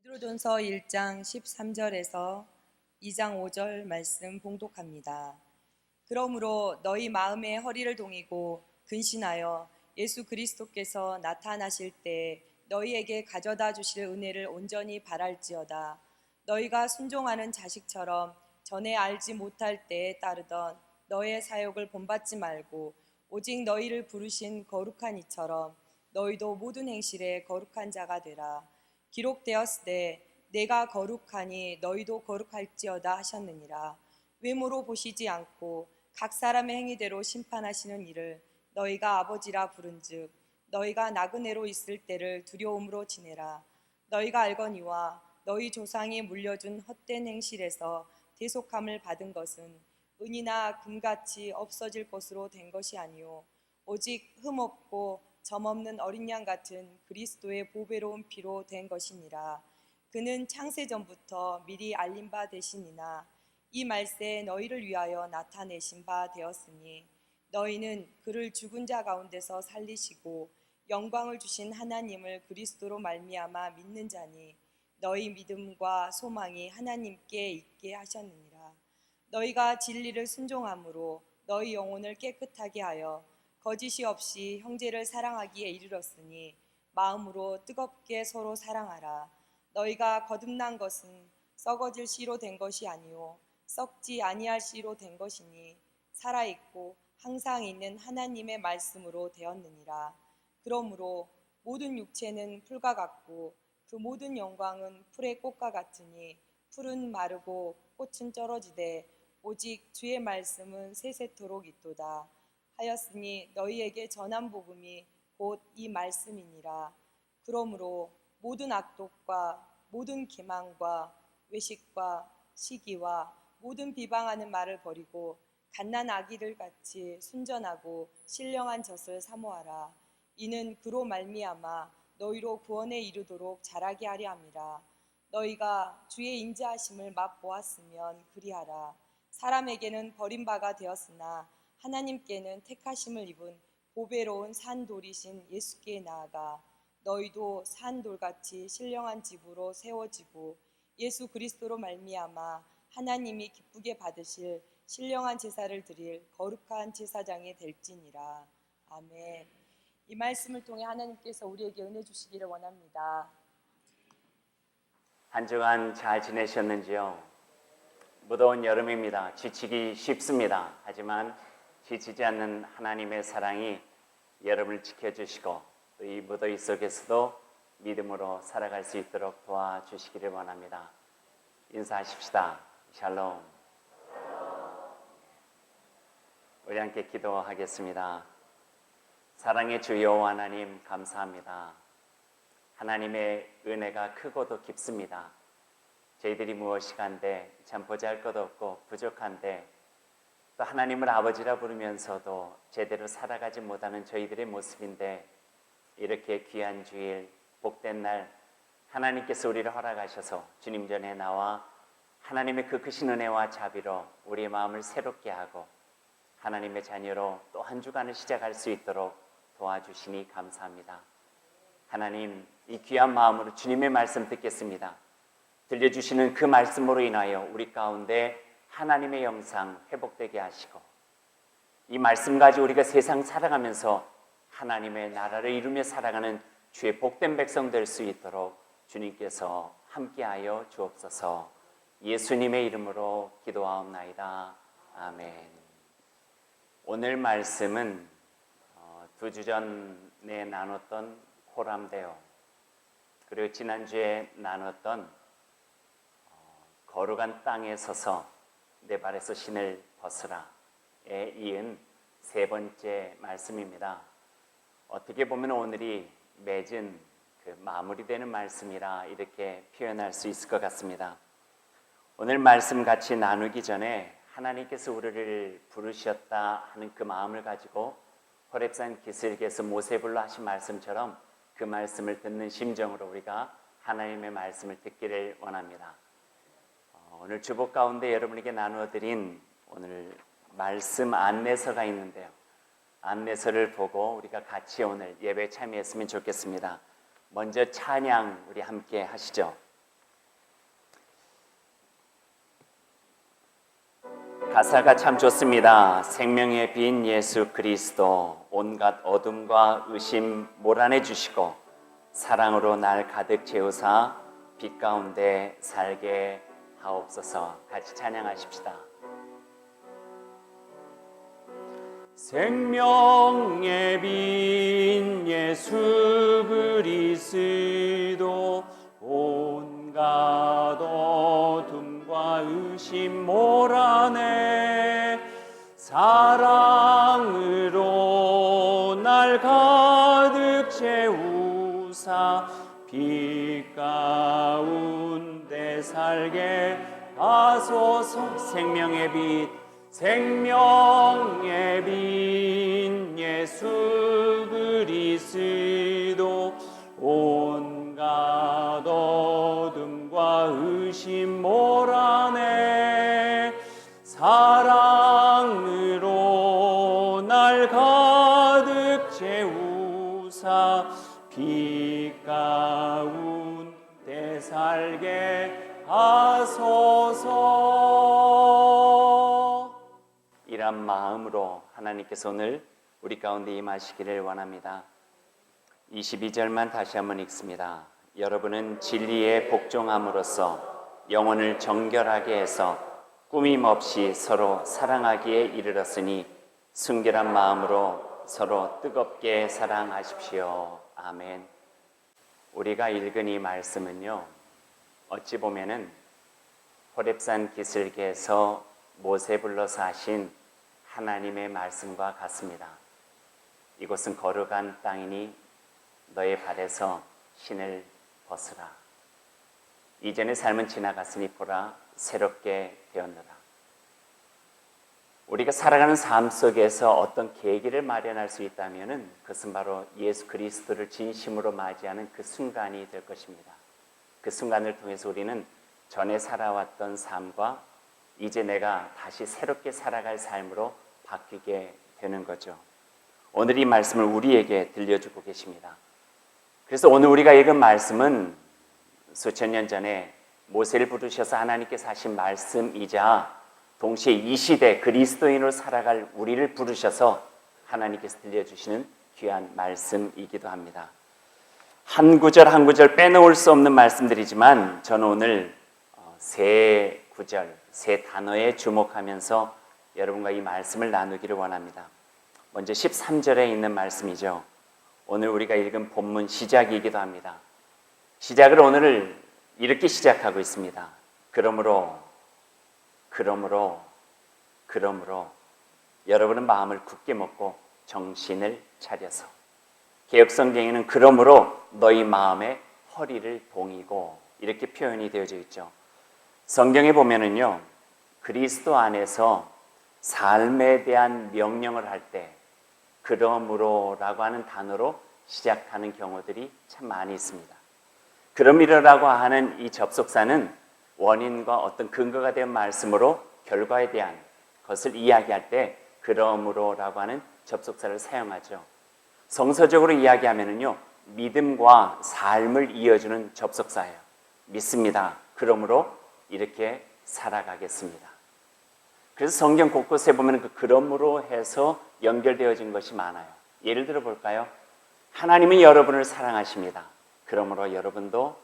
베드로전서 1장 13절에서 2장 5절 말씀 봉독합니다. 그러므로 너희 마음의 허리를 동이고 근신하여 예수 그리스도께서 나타나실 때 너희에게 가져다 주실 은혜를 온전히 바랄지어다. 너희가 순종하는 자식처럼 전에 알지 못할 때에 따르던 너의 사욕을 본받지 말고 오직 너희를 부르신 거룩한 이처럼 너희도 모든 행실에 거룩한 자가 되라. 기록되었으되 내가 거룩하니 너희도 거룩할지어다 하셨느니라. 외모로 보시지 않고 각 사람의 행위대로 심판하시는 이를 너희가 아버지라 부른즉 너희가 나그네로 있을 때를 두려움으로 지내라. 너희가 알거니와 너희 조상이 물려준 헛된 행실에서 대속함을 받은 것은 은이나 금같이 없어질 것으로 된 것이 아니요 오직 흠없고 점없는 어린 양 같은 그리스도의 보배로운 피로 된 것이니라. 그는 창세 전부터 미리 알린 바 되시니나 이 말세에 너희를 위하여 나타내신 바 되었으니 너희는 그를 죽은 자 가운데서 살리시고 영광을 주신 하나님을 그리스도로 말미암아 믿는 자니 너희 믿음과 소망이 하나님께 있게 하셨느니라. 너희가 진리를 순종함으로 너희 영혼을 깨끗하게 하여 거짓이 없이 형제를 사랑하기에 이르렀으니 마음으로 뜨겁게 서로 사랑하라. 너희가 거듭난 것은 썩어질 씨로 된 것이 아니요 썩지 아니할 씨로 된 것이니 살아있고 항상 있는 하나님의 말씀으로 되었느니라. 그러므로 모든 육체는 풀과 같고 그 모든 영광은 풀의 꽃과 같으니 풀은 마르고 꽃은 쩔어지되 오직 주의 말씀은 세세토록 있도다 하였으니 너희에게 전한 복음이 곧 이 말씀이니라. 그러므로 모든 악독과 모든 기망과 외식과 시기와 모든 비방하는 말을 버리고 갓난 아기들 같이 순전하고 신령한 젖을 사모하라. 이는 그로 말미암아 너희로 구원에 이르도록 자라게 하려 함이라. 너희가 주의 인자하심을 맛보았으면 그리하라. 사람에게는 버림바가 되었으나 하나님께는 택하심을 입은 보배로운 산돌이신 예수께 나아가 너희도 산돌같이 신령한 집으로 세워지고 예수 그리스도로 말미암아 하나님이 기쁘게 받으실 신령한 제사를 드릴 거룩한 제사장이 될지니라. 아멘. 이 말씀을 통해 하나님께서 우리에게 은혜 주시기를 원합니다. 한 주간 잘 지내셨는지요? 무더운 여름입니다. 지치기 쉽습니다. 하지만 지치지 않는 하나님의 사랑이 여러분을 지켜주시고 또 이 무더위 속에서도 믿음으로 살아갈 수 있도록 도와주시기를 원합니다. 인사하십시다. 샬롬. 우리 함께 기도하겠습니다. 사랑의 주 여호와 하나님 감사합니다. 하나님의 은혜가 크고도 깊습니다. 저희들이 무엇이간데 참 보잘것 없고 부족한데 또 하나님을 아버지라 부르면서도 제대로 살아가지 못하는 저희들의 모습인데 이렇게 귀한 주일 복된 날 하나님께서 우리를 허락하셔서 주님 전에 나와 하나님의 그 크신 은혜와 자비로 우리의 마음을 새롭게 하고 하나님의 자녀로 또 한 주간을 시작할 수 있도록 도와주시니 감사합니다. 하나님, 이 귀한 마음으로 주님의 말씀 듣겠습니다. 들려주시는 그 말씀으로 인하여 우리 가운데 하나님의 영상 회복되게 하시고 이 말씀 가지고 우리가 세상 살아가면서 하나님의 나라를 이루며 살아가는 주의 복된 백성 될 수 있도록 주님께서 함께하여 주옵소서. 예수님의 이름으로 기도하옵나이다. 아멘. 오늘 말씀은 두 주 전에 나눴던 호람데오 그리고 지난주에 나눴던 거룩한 땅에 서서 내 발에서 신을 벗으라에 이은 세 번째 말씀입니다. 어떻게 보면 오늘이 맺은 그 마무리되는 말씀이라 이렇게 표현할 수 있을 것 같습니다. 오늘 말씀 같이 나누기 전에 하나님께서 우리를 부르셨다 하는 그 마음을 가지고 호렙산 기슭에서 모세불로 하신 말씀처럼 그 말씀을 듣는 심정으로 우리가 하나님의 말씀을 듣기를 원합니다. 오늘 주보 가운데 여러분에게 나누어드린 오늘 말씀 안내서가 있는데요. 안내서를 보고 우리가 같이 오늘 예배에 참여했으면 좋겠습니다. 먼저 찬양 우리 함께 하시죠. 가사가 참 좋습니다. 생명의 빛 예수 그리스도 온갖 어둠과 의심 몰아내 주시고 사랑으로 날 가득 채우사 빛 가운데 살게 하옵소서. 같이 찬양하십시다. 생명의 빛 예수 그리스도 온갖 어둠과 의심 몰아내 사랑으로 날 가득 채우사 빛 가운데 살게 하소서. 생명의 빛 생명의 빛 예수 그리스도 온갖 어둠과 의심 몰아내 사랑으로 날 가득 채우사 빛 가운데 살게 하소서. 이런 마음으로 하나님께서 오늘 우리 가운데 임하시기를 원합니다. 22절만 다시 한번 읽습니다. 여러분은 진리에 복종함으로써 영혼을 정결하게 해서 꾸밈 없이 서로 사랑하기에 이르렀으니 순결한 마음으로 서로 뜨겁게 사랑하십시오. 아멘. 우리가 읽은 이 말씀은요, 어찌 보면은 호렙산 기슭에서 모세 불러서 하신 하나님의 말씀과 같습니다. 이곳은 거룩한 땅이니 너의 발에서 신을 벗으라. 이전의 삶은 지나갔으니 보라 새롭게 되었노라. 우리가 살아가는 삶 속에서 어떤 계기를 마련할 수 있다면 그것은 바로 예수 그리스도를 진심으로 맞이하는 그 순간이 될 것입니다. 그 순간을 통해서 우리는 전에 살아왔던 삶과 이제 내가 다시 새롭게 살아갈 삶으로 바뀌게 되는 거죠. 오늘 이 말씀을 우리에게 들려주고 계십니다. 그래서 오늘 우리가 읽은 말씀은 수천 년 전에 모세를 부르셔서 하나님께서 하신 말씀이자 동시에 이 시대 그리스도인으로 살아갈 우리를 부르셔서 하나님께서 들려주시는 귀한 말씀이기도 합니다. 한 구절 한 구절 빼놓을 수 없는 말씀들이지만 저는 오늘 세 구절, 세 단어에 주목하면서 여러분과 이 말씀을 나누기를 원합니다. 먼저 13절에 있는 말씀이죠. 오늘 우리가 읽은 본문 시작이기도 합니다. 시작을 오늘 이렇게 시작하고 있습니다. 그러므로 여러분은 마음을 굳게 먹고 정신을 차려서. 개역성경에는 그러므로 너희 마음의 허리를 동이고 이렇게 표현이 되어져 있죠. 성경에 보면은요, 그리스도 안에서 삶에 대한 명령을 할 때 그러므로라고 하는 단어로 시작하는 경우들이 참 많이 있습니다. 그러므로라고 하는 이 접속사는 원인과 어떤 근거가 된 말씀으로 결과에 대한 것을 이야기할 때 그러므로라고 하는 접속사를 사용하죠. 성서적으로 이야기하면은요, 믿음과 삶을 이어주는 접속사예요. 믿습니다. 그러므로 이렇게 살아가겠습니다. 그래서 성경 곳곳에 보면 그 그러므로 해서 연결되어진 것이 많아요. 예를 들어 볼까요? 하나님은 여러분을 사랑하십니다. 그러므로 여러분도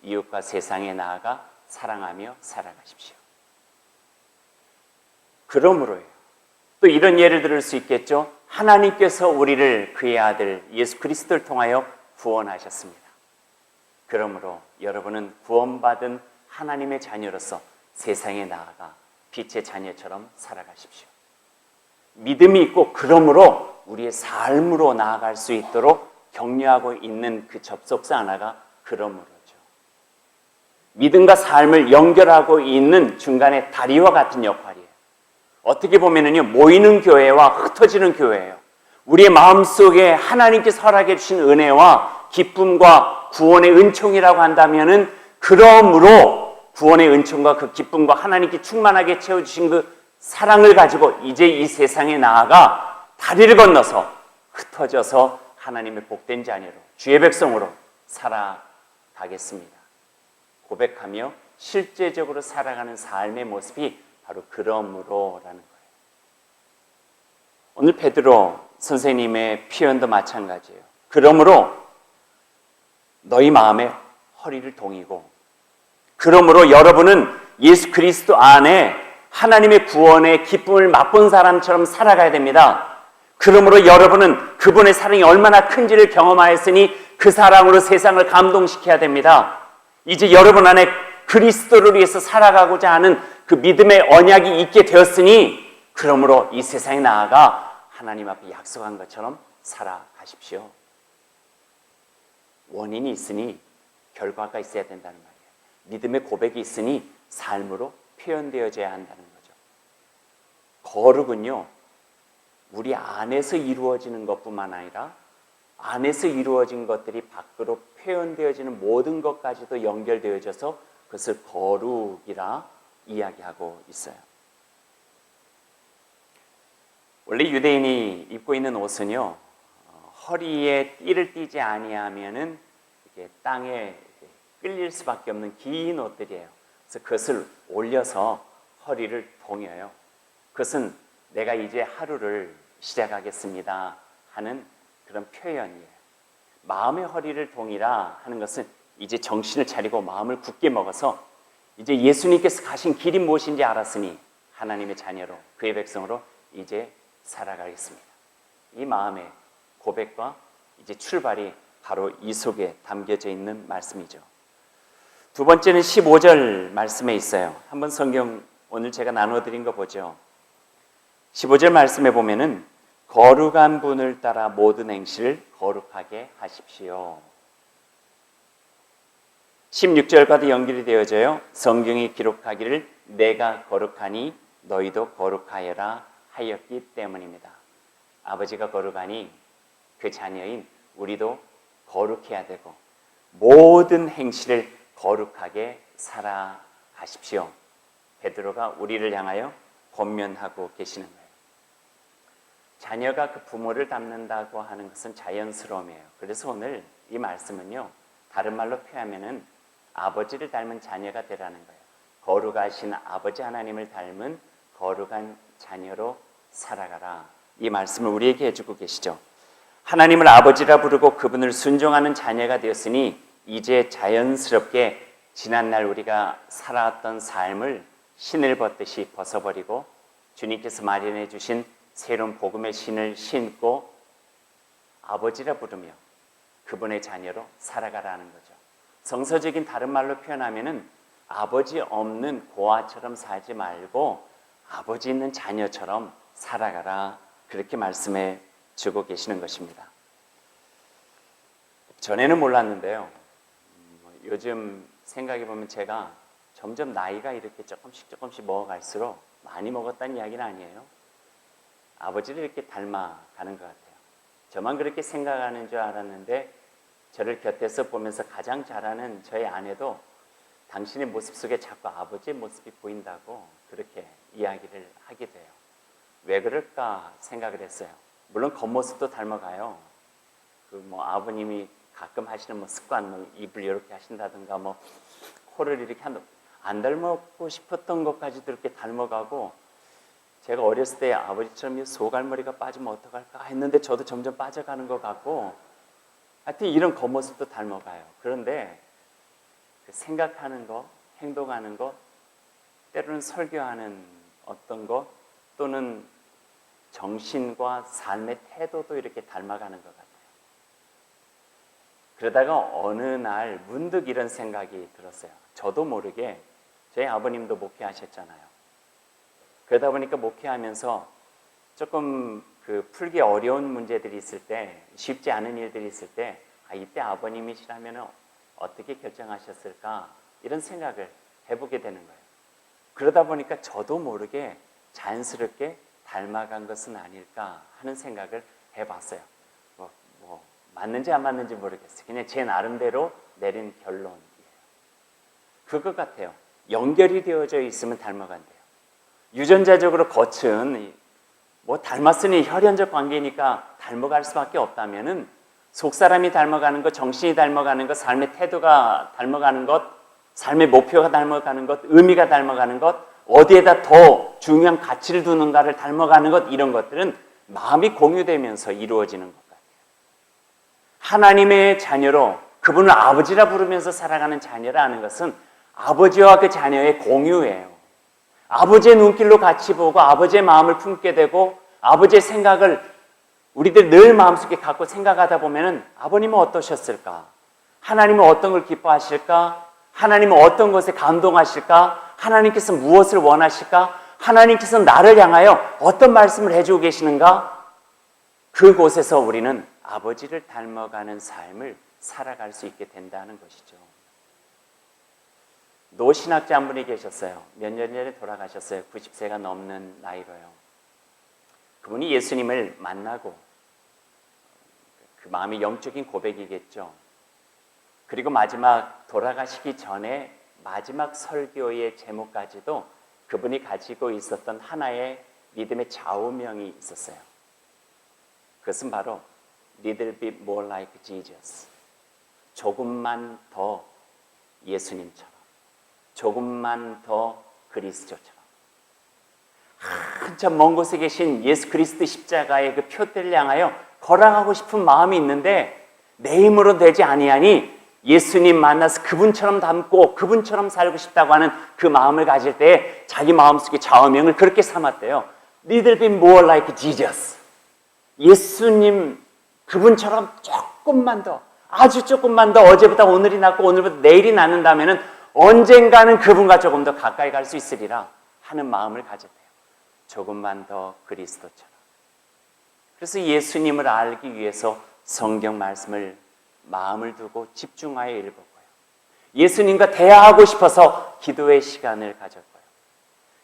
이웃과 세상에 나아가 사랑하며 살아가십시오. 그러므로요. 또 이런 예를 들을 수 있겠죠. 하나님께서 우리를 그의 아들 예수 그리스도를 통하여 구원하셨습니다. 그러므로 여러분은 구원받은 하나님의 자녀로서 세상에 나아가 빛의 자녀처럼 살아가십시오. 믿음이 있고 그러므로 우리의 삶으로 나아갈 수 있도록 격려하고 있는 그 접속사 하나가 그러므로죠. 믿음과 삶을 연결하고 있는 중간에 다리와 같은 역할이에요. 어떻게 보면은요, 모이는 교회와 흩어지는 교회예요. 우리의 마음속에 하나님께서 허락해 주신 은혜와 기쁨과 구원의 은총이라고 한다면은 그러므로 구원의 은총과 그 기쁨과 하나님께 충만하게 채워주신 그 사랑을 가지고 이제 이 세상에 나아가 다리를 건너서 흩어져서 하나님의 복된 자녀로 주의 백성으로 살아가겠습니다. 고백하며 실제적으로 살아가는 삶의 모습이 바로 그러므로라는 거예요. 오늘 베드로 선생님의 표현도 마찬가지예요. 그러므로 너희 마음에 허리를 동이고, 그러므로 여러분은 예수 그리스도 안에 하나님의 구원의 기쁨을 맛본 사람처럼 살아가야 됩니다. 그러므로 여러분은 그분의 사랑이 얼마나 큰지를 경험하였으니 그 사랑으로 세상을 감동시켜야 됩니다. 이제 여러분 안에 그리스도를 위해서 살아가고자 하는 그 믿음의 언약이 있게 되었으니, 그러므로 이 세상에 나아가 하나님 앞에 약속한 것처럼 살아가십시오. 원인이 있으니 결과가 있어야 된다는 말이에요. 믿음의 고백이 있으니 삶으로 표현되어져야 한다는 거죠. 거룩은요, 우리 안에서 이루어지는 것뿐만 아니라 안에서 이루어진 것들이 밖으로 표현되어지는 모든 것까지도 연결되어져서 그것을 거룩이라 이야기하고 있어요. 원래 유대인이 입고 있는 옷은요, 허리에 띠를 띠지 아니하면은 이게 땅에 끌릴 수밖에 없는 긴 옷들이에요. 그래서 그것을 올려서 허리를 동여요. 그것은 내가 이제 하루를 시작하겠습니다 하는 그런 표현이에요. 마음의 허리를 동이라 하는 것은 이제 정신을 차리고 마음을 굳게 먹어서 이제 예수님께서 가신 길이 무엇인지 알았으니 하나님의 자녀로, 그의 백성으로 이제 살아가겠습니다. 이 마음의 고백과 이제 출발이 바로 이 속에 담겨져 있는 말씀이죠. 두 번째는 15절 말씀에 있어요. 한번 성경 오늘 제가 나눠드린 거 보죠. 15절 말씀에 보면은 거룩한 분을 따라 모든 행실을 거룩하게 하십시오. 16절과도 연결이 되어져요. 성경이 기록하기를 내가 거룩하니 너희도 거룩하여라 하였기 때문입니다. 아버지가 거룩하니 그 자녀인 우리도 거룩해야 되고 모든 행실을 거룩하게 살아가십시오. 베드로가 우리를 향하여 권면하고 계시는 거예요. 자녀가 그 부모를 닮는다고 하는 것은 자연스러움이에요. 그래서 오늘 이 말씀은요, 다른 말로 표현하면은 아버지를 닮은 자녀가 되라는 거예요. 거룩하신 아버지 하나님을 닮은 거룩한 자녀로 살아가라. 이 말씀을 우리에게 해주고 계시죠. 하나님을 아버지라 부르고 그분을 순종하는 자녀가 되었으니 이제 자연스럽게 지난날 우리가 살아왔던 삶을 신을 벗듯이 벗어버리고 주님께서 마련해 주신 새로운 복음의 신을 신고 아버지라 부르며 그분의 자녀로 살아가라는 거죠. 정서적인 다른 말로 표현하면은 아버지 없는 고아처럼 살지 말고 아버지 있는 자녀처럼 살아가라, 그렇게 말씀해 주고 계시는 것입니다. 전에는 몰랐는데요, 요즘 생각해 보면 제가 점점 나이가 이렇게 조금씩 먹어갈수록, 많이 먹었다는 이야기는 아니에요, 아버지를 이렇게 닮아가는 것 같아요. 저만 그렇게 생각하는 줄 알았는데 저를 곁에서 보면서 가장 잘하는 저희 아내도 당신의 모습 속에 자꾸 아버지의 모습이 보인다고 그렇게 이야기를 하게 돼요. 왜 그럴까 생각을 했어요. 물론 겉모습도 닮아가요. 아버님이 가끔 하시는 습관, 입을 이렇게 하신다든가 코를 이렇게 안 닮고 싶었던 것까지도 이렇게 닮아가고, 제가 어렸을 때 아버지처럼 소갈머리가 빠지면 어떡할까 했는데 저도 점점 빠져가는 것 같고, 하여튼 이런 겉모습도 닮아가요. 그런데 생각하는 것, 행동하는 것, 때로는 설교하는 어떤 것, 또는 정신과 삶의 태도도 이렇게 닮아가는 것 같아요. 그러다가 어느 날 문득 이런 생각이 들었어요. 저도 모르게, 저희 아버님도 목회하셨잖아요. 그러다 보니까 목회하면서 조금 풀기 어려운 문제들이 있을 때, 쉽지 않은 일들이 있을 때, 이때 아버님이시라면 어떻게 결정하셨을까, 이런 생각을 해보게 되는 거예요. 그러다 보니까 저도 모르게 자연스럽게 닮아간 것은 아닐까 하는 생각을 해봤어요. 맞는지 안 맞는지 모르겠어요. 그냥 제 나름대로 내린 결론이에요. 그것 같아요. 연결이 되어져 있으면 닮아간대요. 유전자적으로 겉은 닮았으니 혈연적 관계니까 닮아갈 수밖에 없다면은, 속사람이 닮아가는 것, 정신이 닮아가는 것, 삶의 태도가 닮아가는 것, 삶의 목표가 닮아가는 것, 의미가 닮아가는 것, 어디에다 더 중요한 가치를 두는가를 닮아가는 것, 이런 것들은 마음이 공유되면서 이루어지는 것 같아요. 하나님의 자녀로 그분을 아버지라 부르면서 살아가는 자녀라는 것은 아버지와 그 자녀의 공유예요. 아버지의 눈길로 같이 보고 아버지의 마음을 품게 되고 아버지의 생각을 우리들 늘 마음속에 갖고 생각하다 보면은 아버님은 어떠셨을까? 하나님은 어떤 걸 기뻐하실까? 하나님은 어떤 것에 감동하실까? 하나님께서 무엇을 원하실까? 하나님께서 나를 향하여 어떤 말씀을 해주고 계시는가? 그곳에서 우리는 아버지를 닮아가는 삶을 살아갈 수 있게 된다는 것이죠. 노신학자 한 분이 계셨어요. 몇 년 전에 돌아가셨어요. 90세가 넘는 나이로요. 그분이 예수님을 만나고 그 마음이 영적인 고백이겠죠. 그리고 마지막 돌아가시기 전에 마지막 설교의 제목까지도 그분이 가지고 있었던 하나의 믿음의 좌우명이 있었어요. 그것은 바로 Little bit more like Jesus. 조금만 더 예수님처럼, 조금만 더 그리스도처럼. 한참 먼 곳에 계신 예수 그리스도 십자가의 그 표대를 향하여 걸어가고 싶은 마음이 있는데 내 힘으로 되지 아니하니 예수님 만나서 그분처럼 닮고 그분처럼 살고 싶다고 하는 그 마음을 가질 때 자기 마음속에 좌우명을 그렇게 삼았대요. Little bit more like Jesus. 예수님 그분처럼 조금만 더, 아주 조금만 더, 어제보다 오늘이 낫고 오늘보다 내일이 낫는다면 언젠가는 그분과 조금 더 가까이 갈 수 있으리라 하는 마음을 가졌대요. 조금만 더 그리스도처럼. 그래서 예수님을 알기 위해서 성경 말씀을 마음을 두고 집중하여 읽었고요. 예수님과 대화하고 싶어서 기도의 시간을 가졌고요.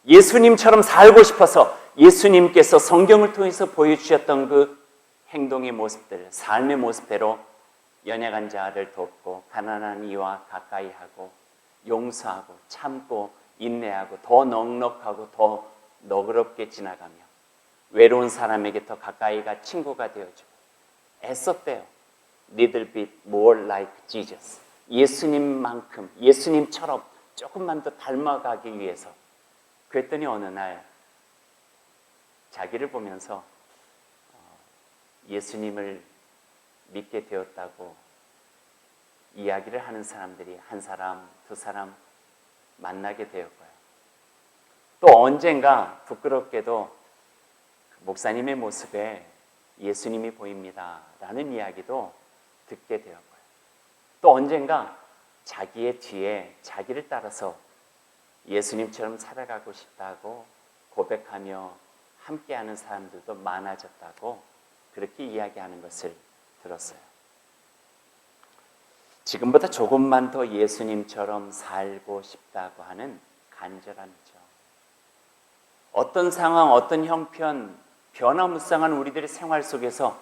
예수님처럼 살고 싶어서 예수님께서 성경을 통해서 보여주셨던 그 행동의 모습들, 삶의 모습대로 연약한 자를 돕고 가난한 이와 가까이 하고 용서하고 참고 인내하고 더 넉넉하고 더 너그럽게 지나가며 외로운 사람에게 더 가까이가 친구가 되어주고 애썼대요. Little bit more like Jesus. 예수님만큼, 예수님처럼 조금만 더 닮아가기 위해서. 그랬더니 어느 날 자기를 보면서 예수님을 믿게 되었다고 이야기를 하는 사람들이 한 사람, 두 사람 만나게 되었고요. 또 언젠가 부끄럽게도 목사님의 모습에 예수님이 보입니다 라는 이야기도 듣게 되었고요. 또 언젠가 자기의 뒤에 자기를 따라서 예수님처럼 살아가고 싶다고 고백하며 함께하는 사람들도 많아졌다고 그렇게 이야기하는 것을 들었어요. 지금보다 조금만 더 예수님처럼 살고 싶다고 하는 간절함이죠. 어떤 상황, 어떤 형편, 변화무쌍한 우리들의 생활 속에서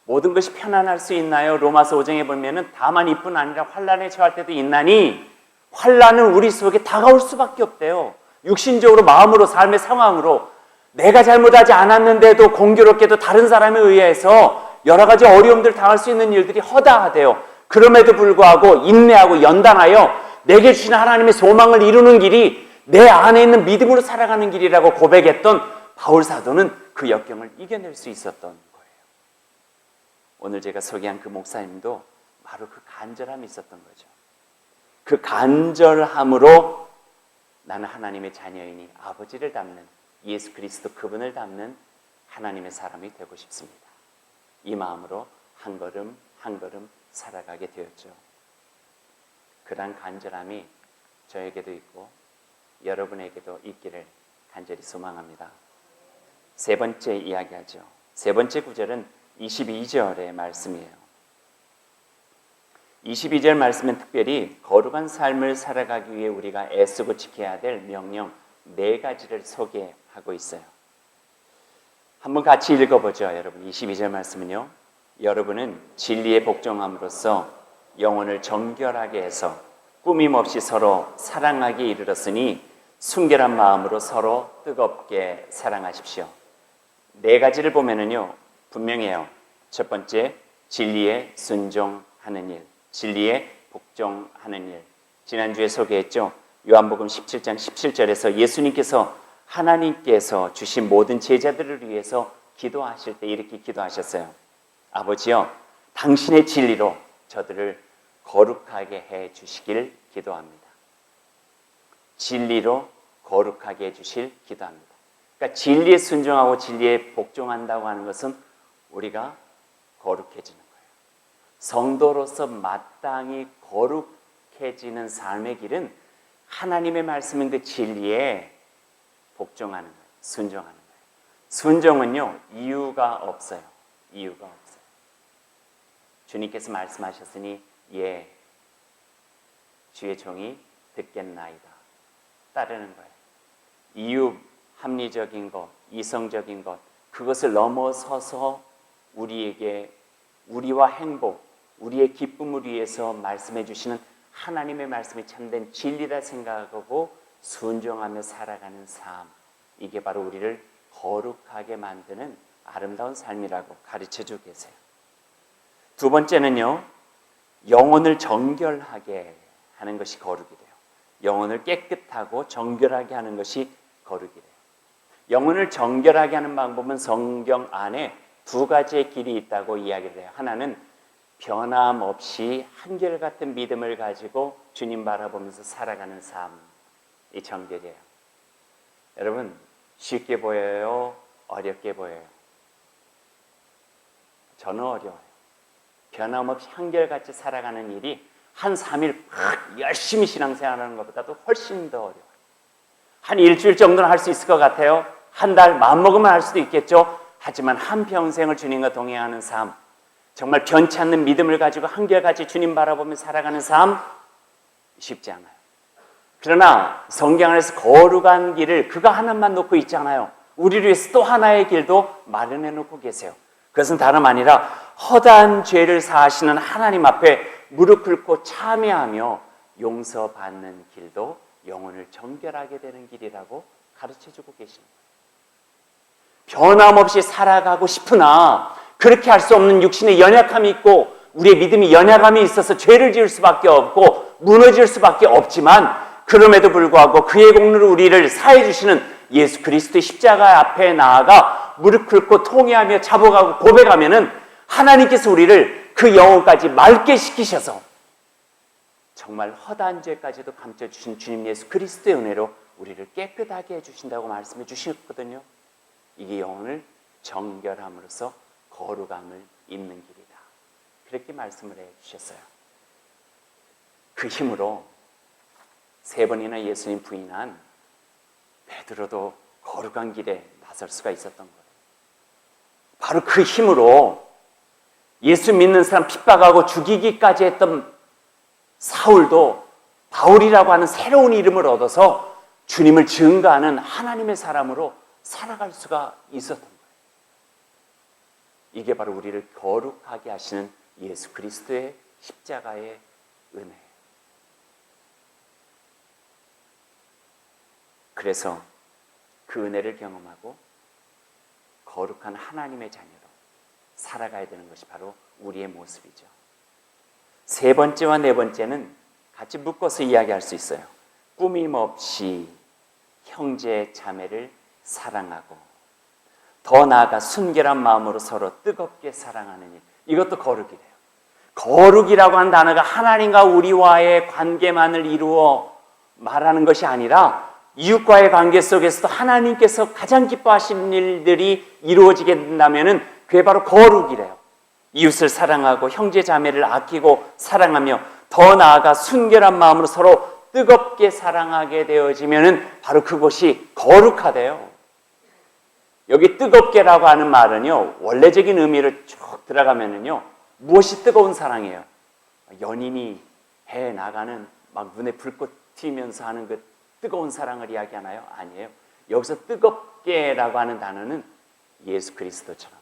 모든 것이 편안할 수 있나요? 로마서 5장에 보면은 다만 이뿐 아니라 환난에 처할 때도 있나니 환난은 우리 속에 다가올 수밖에 없대요. 육신적으로, 마음으로, 삶의 상황으로 내가 잘못하지 않았는데도 공교롭게도 다른 사람에 의해서 여러 가지 어려움들을 당할 수 있는 일들이 허다하대요. 그럼에도 불구하고 인내하고 연단하여 내게 주신 하나님의 소망을 이루는 길이 내 안에 있는 믿음으로 살아가는 길이라고 고백했던 바울 사도는 그 역경을 이겨낼 수 있었던 거예요. 오늘 제가 소개한 그 목사님도 바로 그 간절함이 있었던 거죠. 그 간절함으로 나는 하나님의 자녀이니 아버지를 닮는 예수 그리스도 그분을 닮는 하나님의 사람이 되고 싶습니다. 이 마음으로 한 걸음 한 걸음 살아가게 되었죠. 그러한 간절함이 저에게도 있고 여러분에게도 있기를 간절히 소망합니다. 세 번째 이야기하죠. 세 번째 구절은 22절의 말씀이에요. 22절 말씀은 특별히 거룩한 삶을 살아가기 위해 우리가 애쓰고 지켜야 될 명령 4가지를 소개하고 있어요. 한번 같이 읽어보죠. 여러분 22절 말씀은요. 여러분은 진리에 복종함으로써 영혼을 정결하게 해서 꾸밈없이 서로 사랑하기에 이르렀으니 순결한 마음으로 서로 뜨겁게 사랑하십시오. 4가지를 보면은요 분명해요. 첫 번째, 진리에 순종하는 일, 진리에 복종하는 일. 지난주에 소개했죠. 요한복음 17장 17절에서 예수님께서 하나님께서 주신 모든 제자들을 위해서 기도하실 때 이렇게 기도하셨어요. 아버지여, 당신의 진리로 저들을 거룩하게 해 주시길 기도합니다. 진리로 거룩하게 해 주실 기도합니다. 그러니까 진리에 순종하고 진리에 복종한다고 하는 것은 우리가 거룩해지는 거예요. 성도로서 마땅히 거룩해지는 삶의 길은 하나님의 말씀인 그 진리에 복종하는 거예요. 순종하는 거예요. 순종은요, 이유가 없어요. 이유가 없어요. 주님께서 말씀하셨으니 예, 주의 종이 듣겠나이다. 따르는 거예요. 이유, 합리적인 것, 이성적인 것, 그것을 넘어서서 우리에게 우리와 행복, 우리의 기쁨을 위해서 말씀해 주시는 하나님의 말씀이 참된 진리라 생각하고 순종하며 살아가는 삶, 이게 바로 우리를 거룩하게 만드는 아름다운 삶이라고 가르쳐주고 계세요. 두 번째는요, 영혼을 정결하게 하는 것이 거룩이 돼요. 영혼을 깨끗하고 정결하게 하는 것이 거룩이 돼요. 영혼을 정결하게 하는 방법은 성경 안에 두 가지의 길이 있다고 이야기를 해요. 하나는 변함없이 한결같은 믿음을 가지고 주님 바라보면서 살아가는 삶이 정결이에요. 여러분, 쉽게 보여요? 어렵게 보여요? 저는 어려워요. 변함없이 한결같이 살아가는 일이 한 3일 막 열심히 신앙생활하는 것보다도 훨씬 더 어려워요. 한 일주일 정도는 할 수 있을 것 같아요. 한 달 마음먹으면 할 수도 있겠죠. 하지만 한평생을 주님과 동행하는 삶, 정말 변치 않는 믿음을 가지고 한결같이 주님 바라보며 살아가는 삶, 쉽지 않아요. 그러나 성경 안에서 거룩한 길을 그가 하나만 놓고 있잖아요. 우리를 위해서 또 하나의 길도 마련해 놓고 계세요. 그것은 다름 아니라 허다한 죄를 사하시는 하나님 앞에 무릎 꿇고 참회하며 용서받는 길도 영혼을 정결하게 되는 길이라고 가르쳐주고 계십니다. 변함없이 살아가고 싶으나 그렇게 할 수 없는 육신의 연약함이 있고 우리의 믿음이 연약함이 있어서 죄를 지을 수밖에 없고 무너질 수밖에 없지만, 그럼에도 불구하고 그의 공로로 우리를 사해 주시는 예수 그리스도의 십자가 앞에 나아가 무릎 꿇고 통회하며 자복하고 고백하면은 하나님께서 우리를 그 영혼까지 맑게 시키셔서 정말 허다한 죄까지도 감춰주신 주님 예수 그리스도의 은혜로 우리를 깨끗하게 해주신다고 말씀해 주셨거든요. 이게 영혼을 정결함으로써 거룩함을 입는 길이다, 그렇게 말씀을 해주셨어요. 그 힘으로 3번이나 예수님 부인한 베드로도 거룩한 길에 나설 수가 있었던 거예요. 바로 그 힘으로 예수 믿는 사람 핍박하고 죽이기까지 했던 사울도 바울이라고 하는 새로운 이름을 얻어서 주님을 증거하는 하나님의 사람으로 살아갈 수가 있었던 거예요. 이게 바로 우리를 거룩하게 하시는 예수 그리스도의 십자가의 은혜예요. 그래서 그 은혜를 경험하고 거룩한 하나님의 자녀로 살아가야 되는 것이 바로 우리의 모습이죠. 3번째와 4번째는 같이 묶어서 이야기할 수 있어요. 꾸밈없이 형제 자매를 사랑하고 더 나아가 순결한 마음으로 서로 뜨겁게 사랑하는 일, 이것도 거룩이래요. 거룩이라고 하는 단어가 하나님과 우리와의 관계만을 이루어 말하는 것이 아니라 이웃과의 관계 속에서도 하나님께서 가장 기뻐하시는 일들이 이루어지게 된다면 그게 바로 거룩이래요. 이웃을 사랑하고 형제 자매를 아끼고 사랑하며 더 나아가 순결한 마음으로 서로 뜨겁게 사랑하게 되어지면 바로 그것이 거룩하대요. 여기 뜨겁게라고 하는 말은요, 원래적인 의미를 쭉 들어가면은요, 무엇이 뜨거운 사랑이에요? 연인이 해 나가는 막 눈에 불꽃 튀면서 하는 그 뜨거운 사랑을 이야기하나요? 아니에요. 여기서 뜨겁게라고 하는 단어는 예수 그리스도처럼,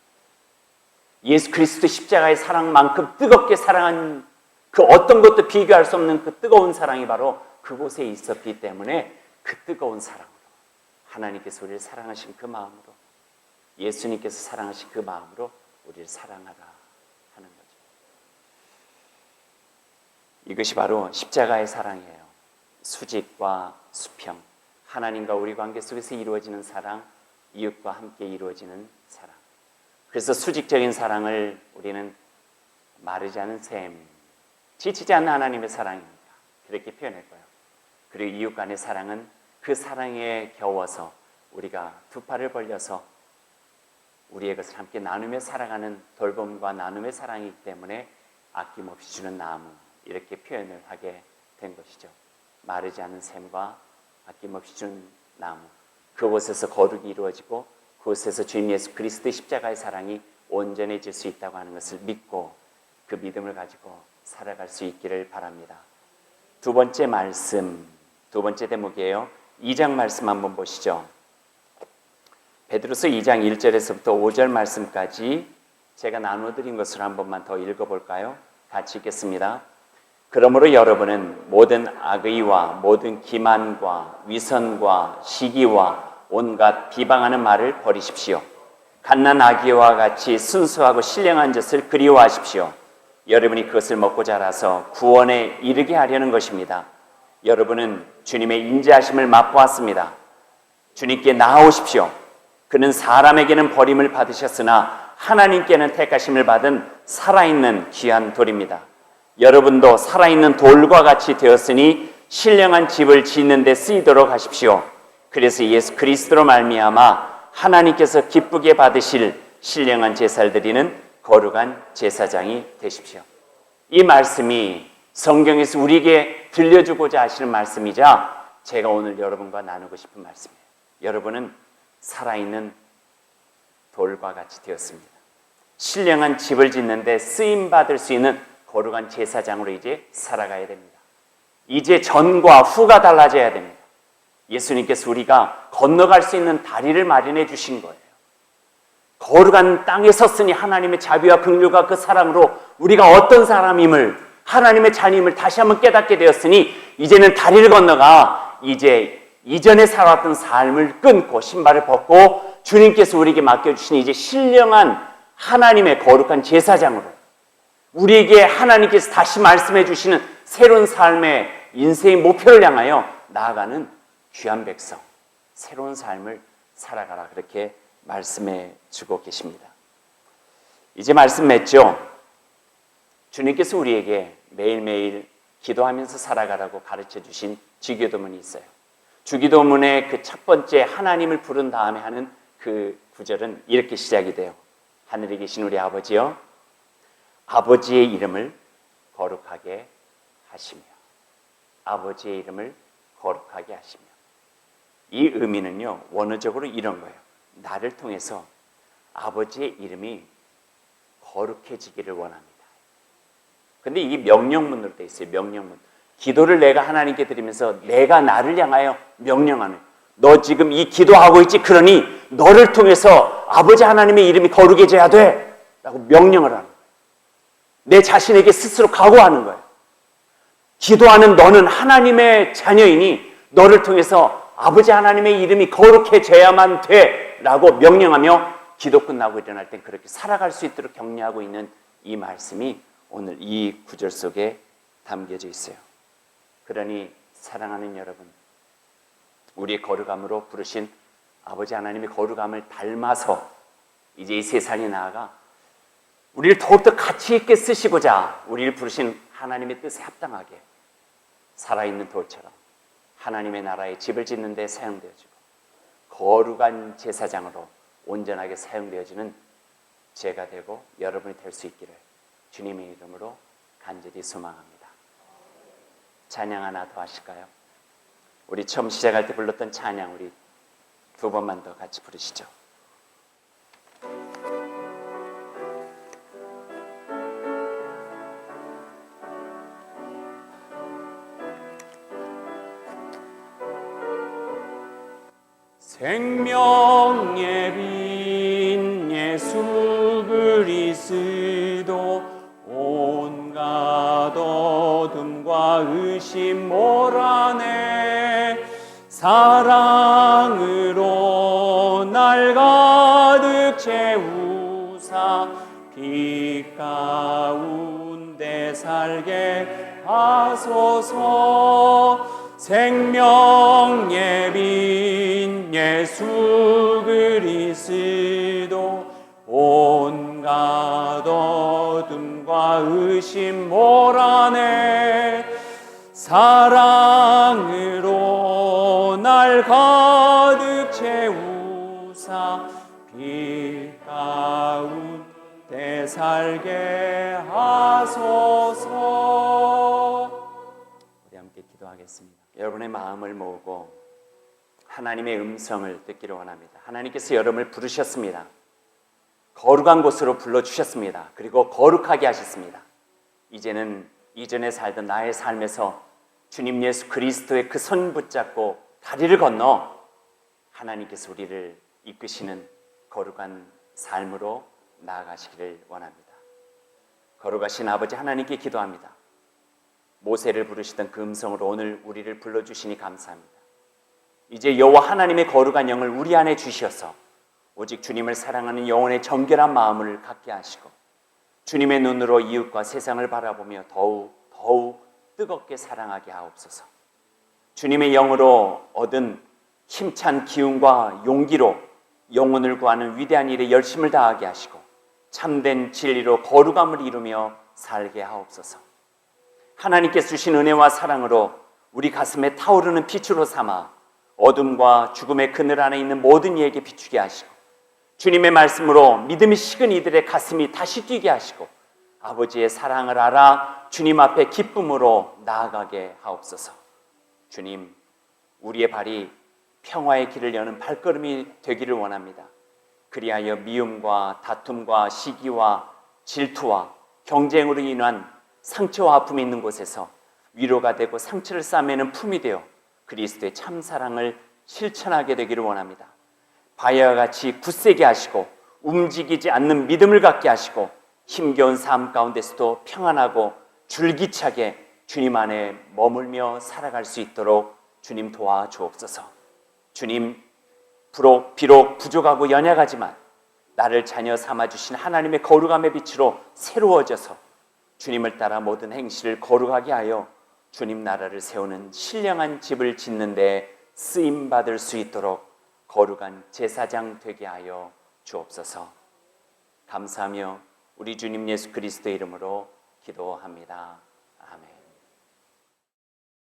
예수 그리스도 십자가의 사랑만큼 뜨겁게 사랑한 그 어떤 것도 비교할 수 없는 그 뜨거운 사랑이 바로 그곳에 있었기 때문에 그 뜨거운 사랑으로 하나님께서 우리를 사랑하신 그 마음으로, 예수님께서 사랑하신 그 마음으로 우리를 사랑하라 하는 거죠. 이것이 바로 십자가의 사랑이에요. 수직과 수평, 하나님과 우리 관계 속에서 이루어지는 사랑, 이웃과 함께 이루어지는 사랑. 그래서 수직적인 사랑을 우리는 마르지 않은 샘, 지치지 않는 하나님의 사랑입니다. 그렇게 표현할 거예요. 그리고 이웃 간의 사랑은 그 사랑에 겨워서 우리가 두 팔을 벌려서 우리의 것을 함께 나누며 살아가는 돌봄과 나눔의 사랑이기 때문에 아낌없이 주는 나무, 이렇게 표현을 하게 된 것이죠. 마르지 않은 샘과 아낌없이 주는 나무, 그곳에서 거룩이 이루어지고 그곳에서 주님 예수 그리스도의 십자가의 사랑이 온전해질 수 있다고 하는 것을 믿고 그 믿음을 가지고 살아갈 수 있기를 바랍니다. 두 번째 말씀, 두 번째 대목이에요. 2장 말씀 한번 보시죠. 베드로서 2장 1절에서부터 5절 말씀까지 제가 나눠드린 것을 한 번만 더 읽어볼까요? 같이 읽겠습니다. 그러므로 여러분은 모든 악의와 모든 기만과 위선과 시기와 온갖 비방하는 말을 버리십시오. 갓난 아기와 같이 순수하고 신령한 젖을 그리워하십시오. 여러분이 그것을 먹고 자라서 구원에 이르게 하려는 것입니다. 여러분은 주님의 인자하심을 맛보았습니다. 주님께 나아오십시오. 그는 사람에게는 버림을 받으셨으나 하나님께는 택하심을 받은 살아있는 귀한 돌입니다. 여러분도 살아있는 돌과 같이 되었으니 신령한 집을 짓는 데 쓰이도록 하십시오. 그래서 예수 그리스도로 말미암아 하나님께서 기쁘게 받으실 신령한 제사를 드리는 거룩한 제사장이 되십시오. 이 말씀이 성경에서 우리에게 들려주고자 하시는 말씀이자 제가 오늘 여러분과 나누고 싶은 말씀이에요. 여러분은 살아있는 돌과 같이 되었습니다. 신령한 집을 짓는데 쓰임받을 수 있는 거룩한 제사장으로 이제 살아가야 됩니다. 이제 전과 후가 달라져야 됩니다. 예수님께서 우리가 건너갈 수 있는 다리를 마련해 주신 거예요. 거룩한 땅에 섰으니 하나님의 자비와 긍휼과 그 사랑으로 우리가 어떤 사람임을, 하나님의 자녀임을 다시 한번 깨닫게 되었으니 이제는 다리를 건너가 이제 이전에 살았던 삶을 끊고 신발을 벗고 주님께서 우리에게 맡겨주신 이제 신령한 하나님의 거룩한 제사장으로 우리에게 하나님께서 다시 말씀해 주시는 새로운 삶의 인생의 목표를 향하여 나아가는 귀한 백성, 새로운 삶을 살아가라, 그렇게 말씀해 주고 계십니다. 이제 말씀 맺죠. 주님께서 우리에게 매일매일 기도하면서 살아가라고 가르쳐 주신 주기도문이 있어요. 주기도문의 그 첫 번째 하나님을 부른 다음에 하는 그 구절은 이렇게 시작이 돼요. 하늘에 계신 우리 아버지여, 아버지의 이름을 거룩하게 하시며, 아버지의 이름을 거룩하게 하시며. 이 의미는요, 원어적으로 이런 거예요. 나를 통해서 아버지의 이름이 거룩해지기를 원합니다. 근데 이 명령문으로 되어 있어요. 명령문. 기도를 내가 하나님께 드리면서 내가 나를 향하여 명령하는, 너 지금 이 기도하고 있지? 그러니 너를 통해서 아버지 하나님의 이름이 거룩해져야 돼 라고 명령을 하는 거예요. 내 자신에게 스스로 각오하는 거예요. 기도하는 너는 하나님의 자녀이니 너를 통해서 아버지 하나님의 이름이 거룩해져야만 돼 라고 명령하며 기도 끝나고 일어날 땐 그렇게 살아갈 수 있도록 격려하고 있는 이 말씀이 오늘 이 구절 속에 담겨져 있어요. 그러니 사랑하는 여러분, 우리의 거룩함으로 부르신 아버지 하나님의 거룩함을 닮아서 이제 이 세상에 나아가 우리를 더욱더 가치 있게 쓰시고자 우리를 부르신 하나님의 뜻에 합당하게 살아있는 돌처럼 하나님의 나라에 집을 짓는 데 사용되어지고 거룩한 제사장으로 온전하게 사용되어지는 제가 되고 여러분이 될 수 있기를 주님의 이름으로 간절히 소망합니다. 찬양 하나 더 하실까요? 우리 처음 시작할 때 불렀던 찬양 우리 두 번만 더 같이 부르시죠. 생명의 빛 예수 그리스도 온갖 어둠과 의심 몰아내 사랑으로 날 가득 채우사 빛 가운데 살게 하소서. 생명의 빛 예수 그리스도 온갖 어둠과 의심 몰아내 사랑으로 날 가득 채우사 빛 가운데 살게 하소서. 우리 함께 기도하겠습니다. 여러분의 마음을 모으고 하나님의 음성을 듣기를 원합니다. 하나님께서 여러분을 부르셨습니다. 거룩한 곳으로 불러주셨습니다. 그리고 거룩하게 하셨습니다. 이제는 이전에 살던 나의 삶에서 주님 예수 그리스도의 그 손 붙잡고 다리를 건너 하나님께서 우리를 이끄시는 거룩한 삶으로 나아가시기를 원합니다. 거룩하신 아버지 하나님께 기도합니다. 모세를 부르시던 그 음성으로 오늘 우리를 불러주시니 감사합니다. 이제 여호와 하나님의 거룩한 영을 우리 안에 주셔서 오직 주님을 사랑하는 영혼의 정결한 마음을 갖게 하시고 주님의 눈으로 이웃과 세상을 바라보며 더욱 뜨겁게 사랑하게 하옵소서. 주님의 영으로 얻은 힘찬 기운과 용기로 영혼을 구하는 위대한 일에 열심을 다하게 하시고 참된 진리로 거룩함을 이루며 살게 하옵소서. 하나님께서 주신 은혜와 사랑으로 우리 가슴에 타오르는 빛으로 삼아 어둠과 죽음의 그늘 안에 있는 모든 이에게 비추게 하시고 주님의 말씀으로 믿음이 식은 이들의 가슴이 다시 뛰게 하시고 아버지의 사랑을 알아 주님 앞에 기쁨으로 나아가게 하옵소서. 주님, 우리의 발이 평화의 길을 여는 발걸음이 되기를 원합니다. 그리하여 미움과 다툼과 시기와 질투와 경쟁으로 인한 상처와 아픔이 있는 곳에서 위로가 되고 상처를 싸매는 품이 되어 그리스도의 참사랑을 실천하게 되기를 원합니다. 바위와 같이 굳세게 하시고 움직이지 않는 믿음을 갖게 하시고 힘겨운 삶 가운데서도 평안하고 줄기차게 주님 안에 머물며 살아갈 수 있도록 주님 도와주옵소서. 주님, 비록 부족하고 연약하지만 나를 자녀 삼아주신 하나님의 거룩함의 빛으로 새로워져서 주님을 따라 모든 행실을 거룩하게 하여 주님 나라를 세우는 신령한 집을 짓는 데 쓰임받을 수 있도록 거룩한 제사장 되게 하여 주옵소서. 감사하며 우리 주님 예수 그리스도의 이름으로 기도합니다.